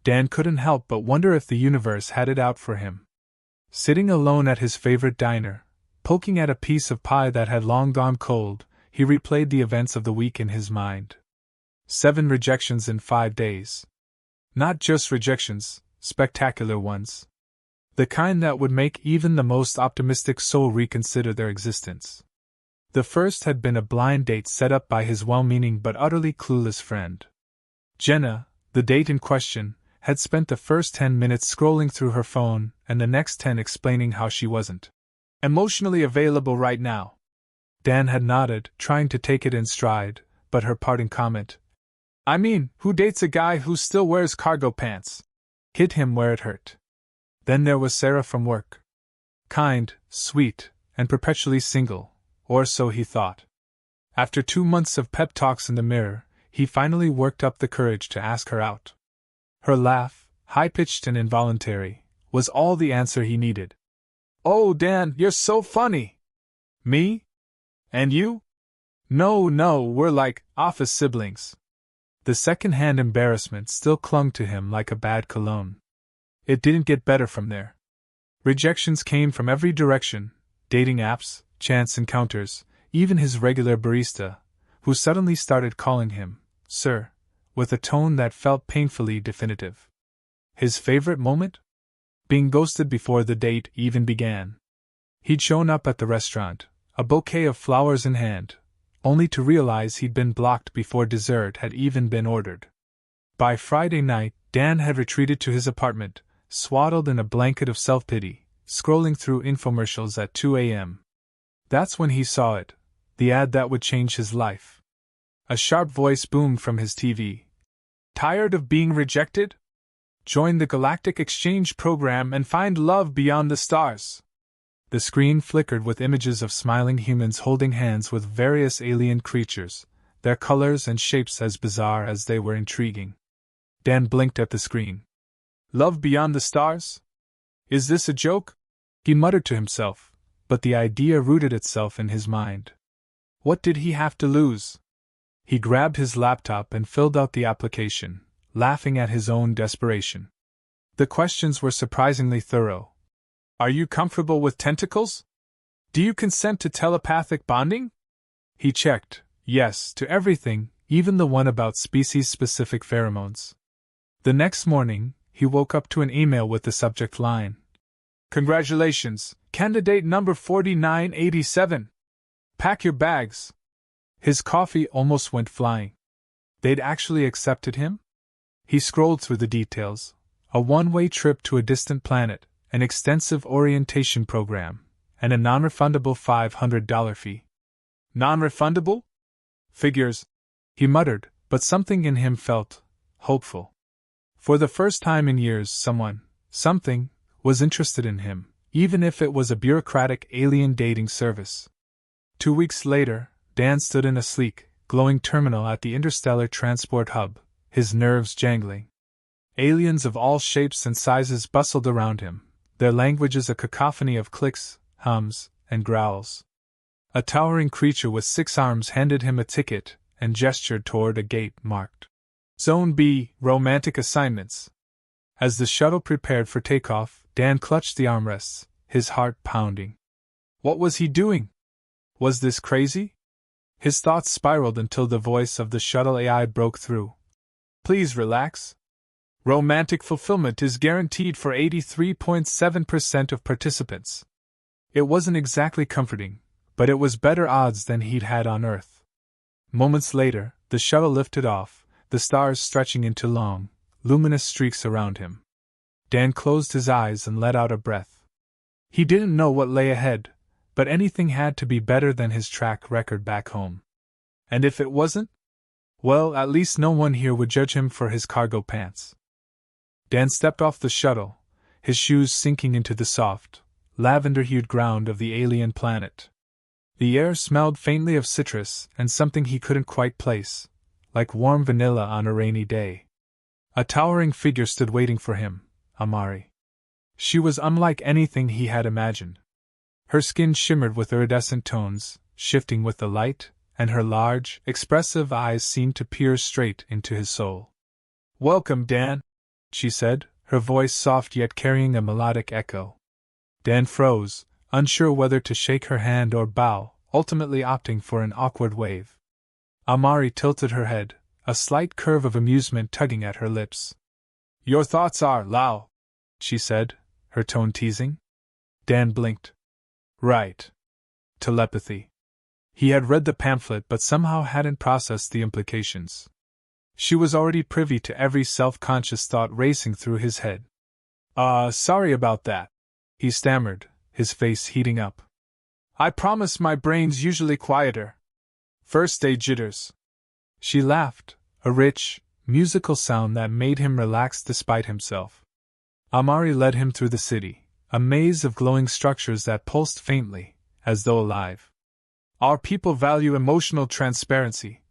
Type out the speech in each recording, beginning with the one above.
Dan couldn't help but wonder if the universe had it out for him. Sitting alone at his favorite diner, poking at a piece of pie that had long gone cold, he replayed the events of the week in his mind. 7 rejections in 5 days. Not just rejections, spectacular ones. The kind that would make even the most optimistic soul reconsider their existence. The first had been a blind date set up by his well-meaning but utterly clueless friend. Jenna, the date in question, had spent the first 10 minutes scrolling through her phone and the next 10 explaining how she wasn't emotionally available right now. Dan had nodded, trying to take it in stride, but her parting comment, "I mean, who dates a guy who still wears cargo pants?" hit him where it hurt. Then there was Sarah from work. Kind, sweet, and perpetually single, or so he thought. After 2 months of pep talks in the mirror, he finally worked up the courage to ask her out. Her laugh, high-pitched and involuntary, was all the answer he needed. "Oh, Dan, you're so funny!" "Me? And you?" No, we're like office siblings." The second-hand embarrassment still clung to him like a bad cologne. It didn't get better from there. Rejections came from every direction: dating apps, chance encounters, even his regular barista, who suddenly started calling him "Sir," with a tone that felt painfully definitive. His favorite moment? Being ghosted before the date even began. He'd shown up at the restaurant, a bouquet of flowers in hand, only to realize he'd been blocked before dessert had even been ordered. By Friday night, Dan had retreated to his apartment, swaddled in a blanket of self-pity, scrolling through infomercials at 2 a.m. That's when he saw it, the ad that would change his life. A sharp voice boomed from his TV. "Tired of being rejected? Join the Galactic Exchange Program and find love beyond the stars." The screen flickered with images of smiling humans holding hands with various alien creatures, their colors and shapes as bizarre as they were intriguing. Dan blinked at the screen. "Love beyond the stars? Is this a joke?" he muttered to himself, but the idea rooted itself in his mind. What did he have to lose? He grabbed his laptop and filled out the application, laughing at his own desperation. The questions were surprisingly thorough. "Are you comfortable with tentacles? Do you consent to telepathic bonding?" He checked yes to everything, even the one about species-specific pheromones. The next morning, he woke up to an email with the subject line, "Congratulations, candidate number 4987. Pack your bags." His coffee almost went flying. They'd actually accepted him? He scrolled through the details: a one-way trip to a distant planet, an extensive orientation program, and a non-refundable $500 fee. Non-refundable? Figures, he muttered, but something in him felt hopeful. For the first time in years, something, was interested in him, even if it was a bureaucratic alien dating service. 2 weeks later, Dan stood in a sleek, glowing terminal at the Interstellar Transport Hub, his nerves jangling. Aliens of all shapes and sizes bustled around him, their languages a cacophony of clicks, hums, and growls. A towering creature with 6 arms handed him a ticket and gestured toward a gate marked Zone B, Romantic Assignments. As the shuttle prepared for takeoff, Dan clutched the armrests, his heart pounding. What was he doing? Was this crazy? His thoughts spiraled until the voice of the shuttle AI broke through. "Please relax. Romantic fulfillment is guaranteed for 83.7% of participants." It wasn't exactly comforting, but it was better odds than he'd had on Earth. Moments later, the shuttle lifted off, the stars stretching into long, luminous streaks around him. Dan closed his eyes and let out a breath. He didn't know what lay ahead, but anything had to be better than his track record back home. And if it wasn't? Well, at least no one here would judge him for his cargo pants. Dan stepped off the shuttle, his shoes sinking into the soft, lavender-hued ground of the alien planet. The air smelled faintly of citrus and something he couldn't quite place, like warm vanilla on a rainy day. A towering figure stood waiting for him, Amari. She was unlike anything he had imagined. Her skin shimmered with iridescent tones, shifting with the light, and her large, expressive eyes seemed to peer straight into his soul. "Welcome, Dan," she said, her voice soft yet carrying a melodic echo. Dan froze, unsure whether to shake her hand or bow, ultimately opting for an awkward wave. Amari tilted her head, a slight curve of amusement tugging at her lips. Your thoughts are, Lao, she said, her tone teasing. Dan blinked. Right. Telepathy. He had read the pamphlet but somehow hadn't processed the implications. She was already privy to every self-conscious thought racing through his head. Sorry about that, he stammered, his face heating up. I promise my brain's usually quieter. First-day jitters. She laughed, a rich, musical sound that made him relax despite himself. Amari led him through the city, a maze of glowing structures that pulsed faintly, as though alive. Our people value emotional transparency,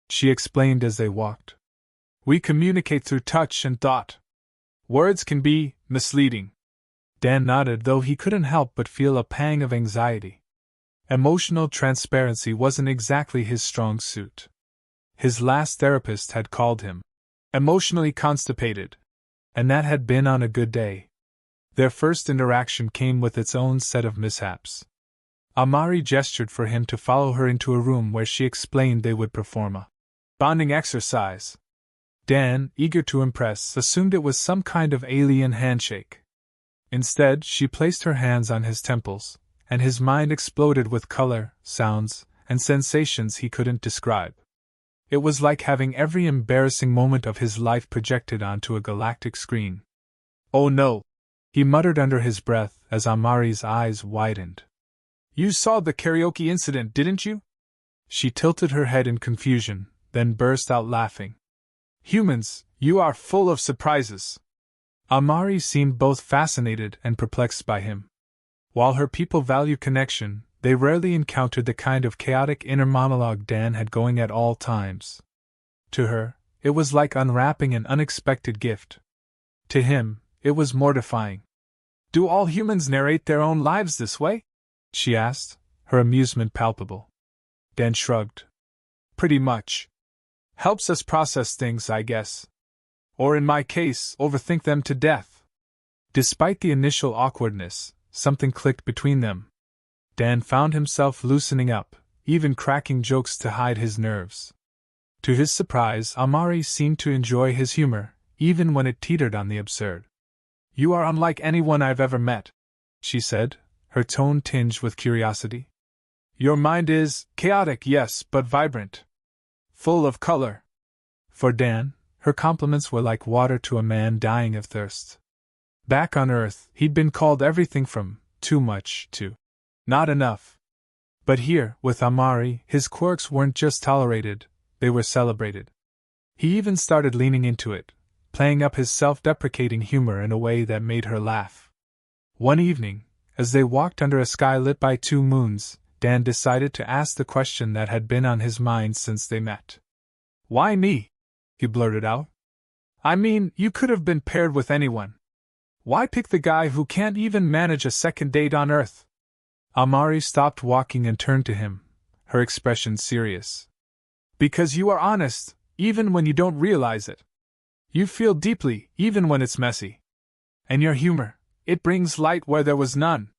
she explained as they walked. We communicate through touch and thought. Words can be misleading. Dan nodded, though he couldn't help but feel a pang of anxiety. Emotional transparency wasn't exactly his strong suit. His last therapist had called him emotionally constipated, and that had been on a good day. Their first interaction came with its own set of mishaps. Amari gestured for him to follow her into a room where she explained they would perform a bonding exercise. Dan, eager to impress, assumed it was some kind of alien handshake. Instead, she placed her hands on his temples, and his mind exploded with color, sounds, and sensations he couldn't describe. It was like having every embarrassing moment of his life projected onto a galactic screen. Oh no, he muttered under his breath as Amari's eyes widened. You saw the karaoke incident, didn't you? She tilted her head in confusion, then burst out laughing. Humans, you are full of surprises. Amari seemed both fascinated and perplexed by him. While her people value connection, they rarely encountered the kind of chaotic inner monologue Dan had going at all times. To her, it was like unwrapping an unexpected gift. To him, it was mortifying. Do all humans narrate their own lives this way? She asked, her amusement palpable. Dan shrugged. Pretty much. Helps us process things, I guess. Or in my case, overthink them to death. Despite the initial awkwardness, something clicked between them. Dan found himself loosening up, even cracking jokes to hide his nerves. To his surprise, Amari seemed to enjoy his humor, even when it teetered on the absurd. You are unlike anyone I've ever met, she said, her tone tinged with curiosity. Your mind is chaotic, yes, but vibrant. Full of color. For Dan, her compliments were like water to a man dying of thirst. Back on Earth, he'd been called everything from too much to not enough. But here, with Amari, his quirks weren't just tolerated, they were celebrated. He even started leaning into it, playing up his self-deprecating humor in a way that made her laugh. One evening, as they walked under a sky lit by 2 moons, Dan decided to ask the question that had been on his mind since they met. Why me? He blurted out. I mean, you could have been paired with anyone. Why pick the guy who can't even manage a second date on Earth? Amari stopped walking and turned to him, her expression serious. Because you are honest, even when you don't realize it. You feel deeply, even when it's messy. And your humor, it brings light where there was none.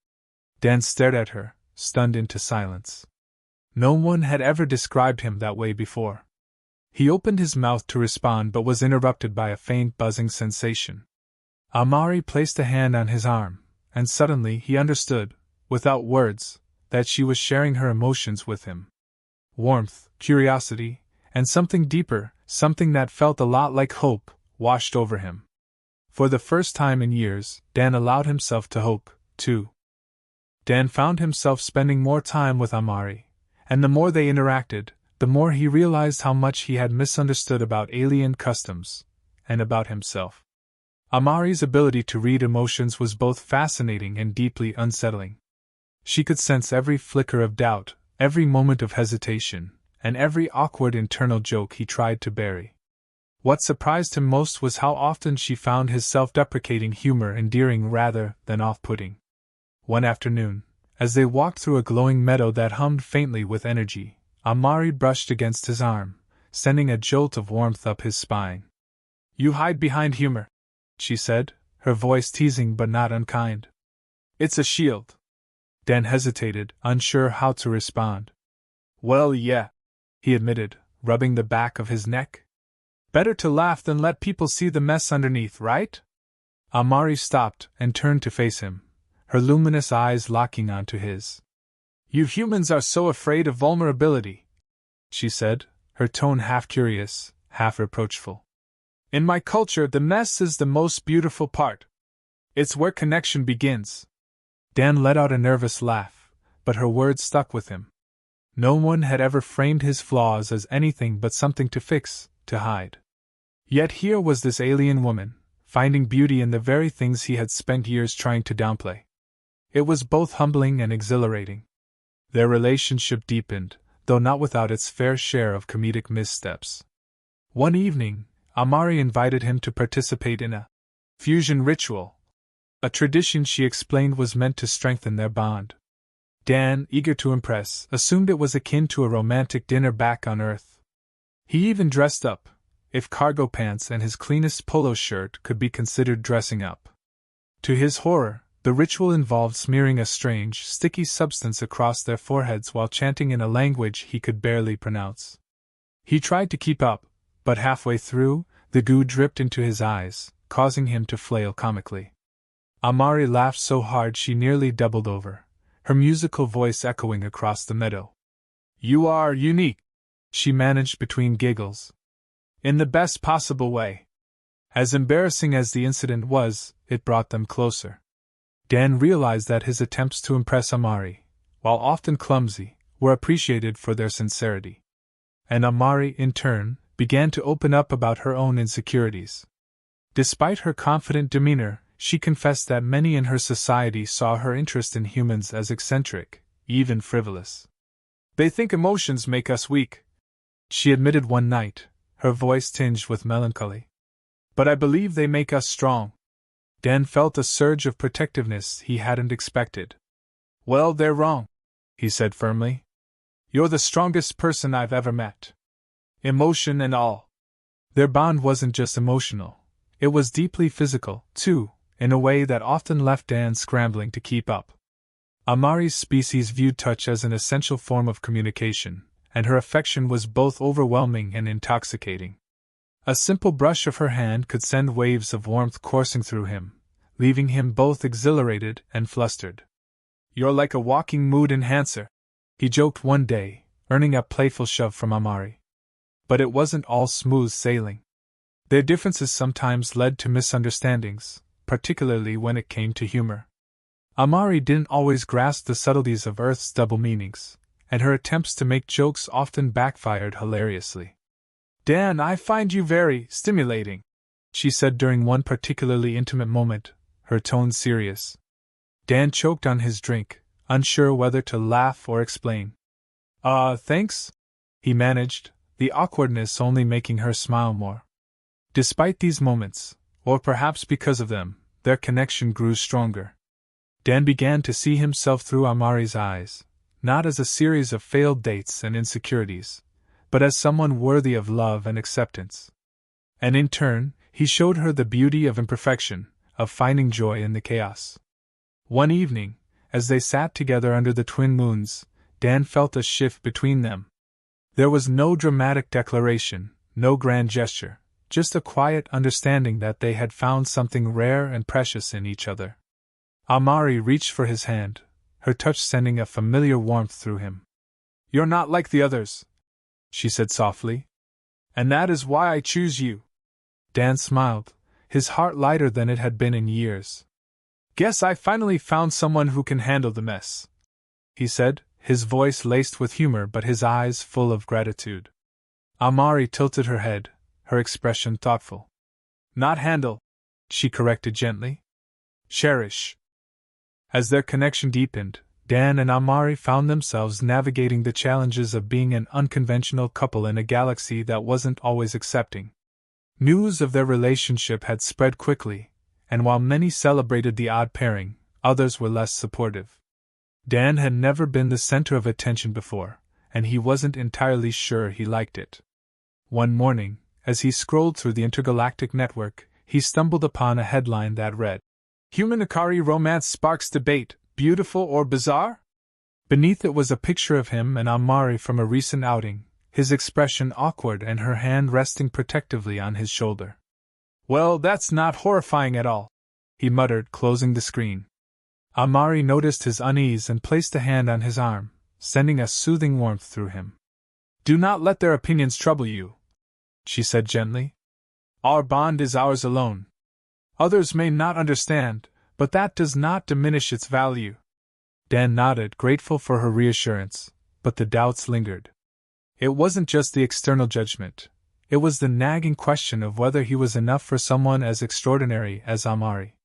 Dan stared at her, stunned into silence. No one had ever described him that way before. He opened his mouth to respond but was interrupted by a faint buzzing sensation. Amari placed a hand on his arm, and suddenly he understood, without words, that she was sharing her emotions with him. Warmth, curiosity, and something deeper, something that felt a lot like hope, washed over him. For the first time in years, Dan allowed himself to hope, too. Dan found himself spending more time with Amari, and the more they interacted, the more he realized how much he had misunderstood about alien customs, and about himself. Amari's ability to read emotions was both fascinating and deeply unsettling. She could sense every flicker of doubt, every moment of hesitation, and every awkward internal joke he tried to bury. What surprised him most was how often she found his self-deprecating humor endearing rather than off-putting. One afternoon, as they walked through a glowing meadow that hummed faintly with energy, Amari brushed against his arm, sending a jolt of warmth up his spine. You hide behind humor, she said, her voice teasing but not unkind. It's a shield. Dan hesitated, unsure how to respond. Well, yeah, he admitted, rubbing the back of his neck. Better to laugh than let people see the mess underneath, right? Amari stopped and turned to face him, her luminous eyes locking onto his. You humans are so afraid of vulnerability, she said, her tone half curious, half reproachful. In my culture, the mess is the most beautiful part. It's where connection begins. Dan let out a nervous laugh, but her words stuck with him. No one had ever framed his flaws as anything but something to fix, to hide. Yet here was this alien woman, finding beauty in the very things he had spent years trying to downplay. It was both humbling and exhilarating. Their relationship deepened, though not without its fair share of comedic missteps. One evening, Amari invited him to participate in a fusion ritual, a tradition she explained was meant to strengthen their bond. Dan, eager to impress, assumed it was akin to a romantic dinner back on Earth. He even dressed up, if cargo pants and his cleanest polo shirt could be considered dressing up. To his horror, the ritual involved smearing a strange, sticky substance across their foreheads while chanting in a language he could barely pronounce. He tried to keep up, but halfway through, the goo dripped into his eyes, causing him to flail comically. Amari laughed so hard she nearly doubled over, her musical voice echoing across the meadow. You are unique, she managed between giggles. In the best possible way. As embarrassing as the incident was, it brought them closer. Dan realized that his attempts to impress Amari, while often clumsy, were appreciated for their sincerity. And Amari, in turn, began to open up about her own insecurities. Despite her confident demeanor, she confessed that many in her society saw her interest in humans as eccentric, even frivolous. They think emotions make us weak, she admitted one night, her voice tinged with melancholy. But I believe they make us strong. Dan felt a surge of protectiveness he hadn't expected. Well, they're wrong, he said firmly. You're the strongest person I've ever met. Emotion and all. Their bond wasn't just emotional, it was deeply physical, too, in a way that often left Dan scrambling to keep up. Amari's species viewed touch as an essential form of communication, and her affection was both overwhelming and intoxicating. A simple brush of her hand could send waves of warmth coursing through him, leaving him both exhilarated and flustered. You're like a walking mood enhancer, he joked one day, earning a playful shove from Amari. But it wasn't all smooth sailing. Their differences sometimes led to misunderstandings, particularly when it came to humor. Amari didn't always grasp the subtleties of Earth's double meanings, and her attempts to make jokes often backfired hilariously. Dan, I find you very stimulating, she said during one particularly intimate moment, her tone serious. Dan choked on his drink, unsure whether to laugh or explain. Thanks? He managed, the awkwardness only making her smile more. Despite these moments, or perhaps because of them, their connection grew stronger. Dan began to see himself through Amari's eyes, not as a series of failed dates and insecurities, but as someone worthy of love and acceptance. And in turn, he showed her the beauty of imperfection, of finding joy in the chaos. One evening, as they sat together under the twin moons, Dan felt a shift between them. There was no dramatic declaration, no grand gesture, just a quiet understanding that they had found something rare and precious in each other. Amari reached for his hand, her touch sending a familiar warmth through him. You're not like the others, she said softly. And that is why I choose you. Dan smiled, his heart lighter than it had been in years. Guess I finally found someone who can handle the mess, he said, his voice laced with humor but his eyes full of gratitude. Amari tilted her head, her expression thoughtful. Not handle, she corrected gently. Cherish. As their connection deepened, Dan and Amari found themselves navigating the challenges of being an unconventional couple in a galaxy that wasn't always accepting. News of their relationship had spread quickly, and while many celebrated the odd pairing, others were less supportive. Dan had never been the center of attention before, and he wasn't entirely sure he liked it. One morning, as he scrolled through the intergalactic network, he stumbled upon a headline that read, "Human Akari romance sparks debate, beautiful or bizarre?" Beneath it was a picture of him and Amari from a recent outing, his expression awkward and her hand resting protectively on his shoulder. "Well, that's not horrifying at all," he muttered, closing the screen. Amari noticed his unease and placed a hand on his arm, sending a soothing warmth through him. "Do not let their opinions trouble you," she said gently. "Our bond is ours alone. Others may not understand, but that does not diminish its value." Dan nodded, grateful for her reassurance, but the doubts lingered. It wasn't just the external judgment, it was the nagging question of whether he was enough for someone as extraordinary as Amari.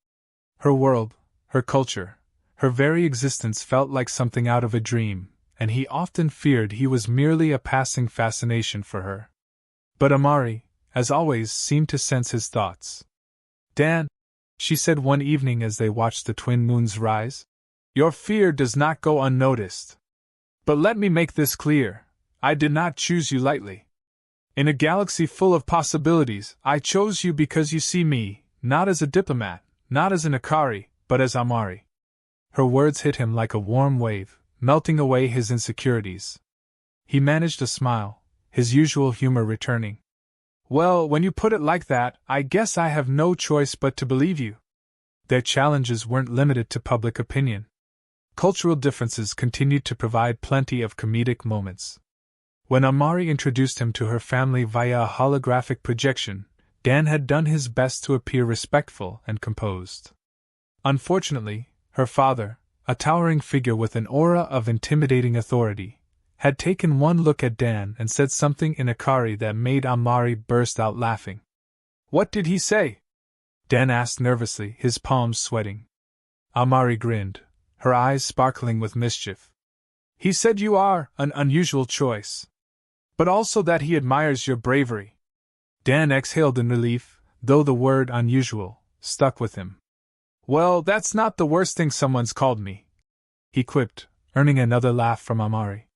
Her world, her culture, her very existence felt like something out of a dream, and he often feared he was merely a passing fascination for her. But Amari, as always, seemed to sense his thoughts. "Dan," she said one evening as they watched the twin moons rise, "your fear does not go unnoticed. But let me make this clear, I did not choose you lightly. In a galaxy full of possibilities, I chose you because you see me, not as a diplomat, not as an Akari, but as Amari." Her words hit him like a warm wave, melting away his insecurities. He managed a smile, his usual humor returning. "Well, when you put it like that, I guess I have no choice but to believe you." Their challenges weren't limited to public opinion. Cultural differences continued to provide plenty of comedic moments. When Amari introduced him to her family via a holographic projection, Dan had done his best to appear respectful and composed. Unfortunately, her father, a towering figure with an aura of intimidating authority, had taken one look at Dan and said something in Akari that made Amari burst out laughing. "What did he say?" Dan asked nervously, his palms sweating. Amari grinned, her eyes sparkling with mischief. "He said you are an unusual choice. But also that he admires your bravery." Dan exhaled in relief, though the word unusual stuck with him. "Well, that's not the worst thing someone's called me," he quipped, earning another laugh from Amari.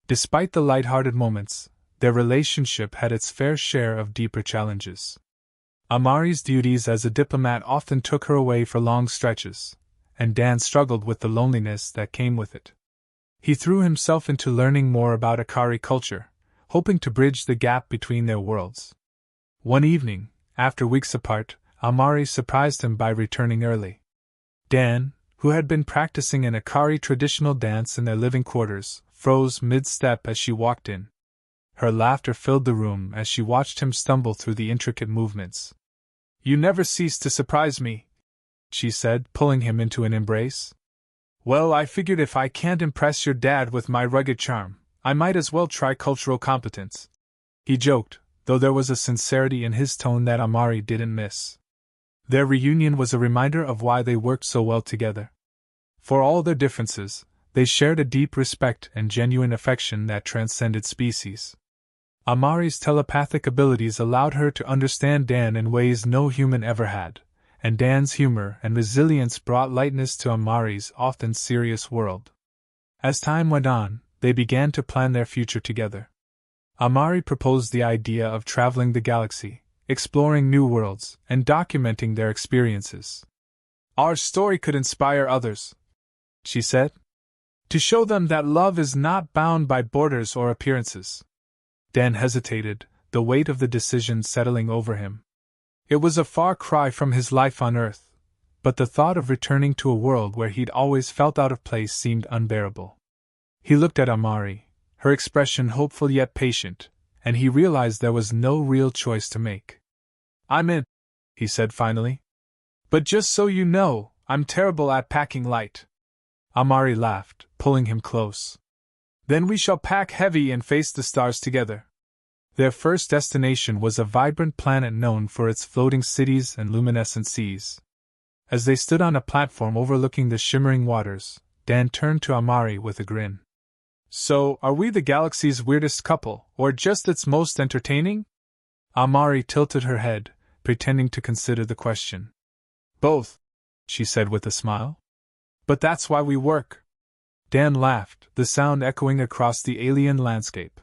Despite the light-hearted moments, their relationship had its fair share of deeper challenges. Amari's duties as a diplomat often took her away for long stretches, and Dan struggled with the loneliness that came with it. He threw himself into learning more about Akari culture, hoping to bridge the gap between their worlds. One evening, after weeks apart, Amari surprised him by returning early. Dan, who had been practicing an Akari traditional dance in their living quarters, froze mid-step as she walked in. Her laughter filled the room as she watched him stumble through the intricate movements. "You never cease to surprise me," she said, pulling him into an embrace. "Well, I figured if I can't impress your dad with my rugged charm, I might as well try cultural competence." He joked, though there was a sincerity in his tone that Amari didn't miss. Their reunion was a reminder of why they worked so well together. For all their differences, they shared a deep respect and genuine affection that transcended species. Amari's telepathic abilities allowed her to understand Dan in ways no human ever had, and Dan's humor and resilience brought lightness to Amari's often serious world. As time went on, they began to plan their future together. Amari proposed the idea of traveling the galaxy, exploring new worlds, and documenting their experiences. "Our story could inspire others," she said, "to show them that love is not bound by borders or appearances." Dan hesitated, the weight of the decision settling over him. It was a far cry from his life on Earth, but the thought of returning to a world where he'd always felt out of place seemed unbearable. He looked at Amari, her expression hopeful yet patient, and he realized there was no real choice to make. "I'm in," he said finally. "But just so you know, I'm terrible at packing light." Amari laughed, pulling him close. "Then we shall pack heavy and face the stars together." Their first destination was a vibrant planet known for its floating cities and luminescent seas. As they stood on a platform overlooking the shimmering waters, Dan turned to Amari with a grin. "So, are we the galaxy's weirdest couple, or just its most entertaining?" Amari tilted her head, pretending to consider the question. "Both," she said with a smile. "But that's why we work." Dan laughed, the sound echoing across the alien landscape.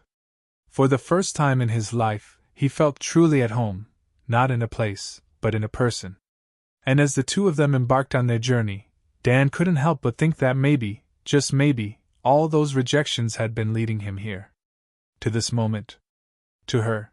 For the first time in his life, he felt truly at home, not in a place, but in a person. And as the two of them embarked on their journey, Dan couldn't help but think that maybe, just maybe, all those rejections had been leading him here. To this moment. To her.